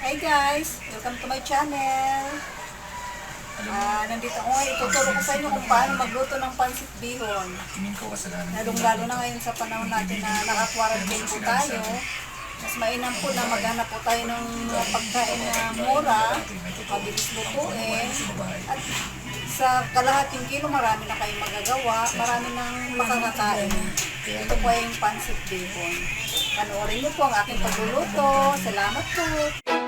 Hi guys! Welcome to my channel! Nandito ako ngayon, ituturo ko sa inyo kung paano magluto ng pancit bihon. Lalong-lalo na ngayon sa panahon natin na naka-quarantine po tayo. Mas mainam po na maghanap po tayo ng mga pagkain na mura, mabilis lutuin. At sa kalahating kilo, marami na kayong magagawa, marami nang makakakain. Ito po yung pancit bihon. Panoorin niyo po ang aking pagluluto. Salamat po!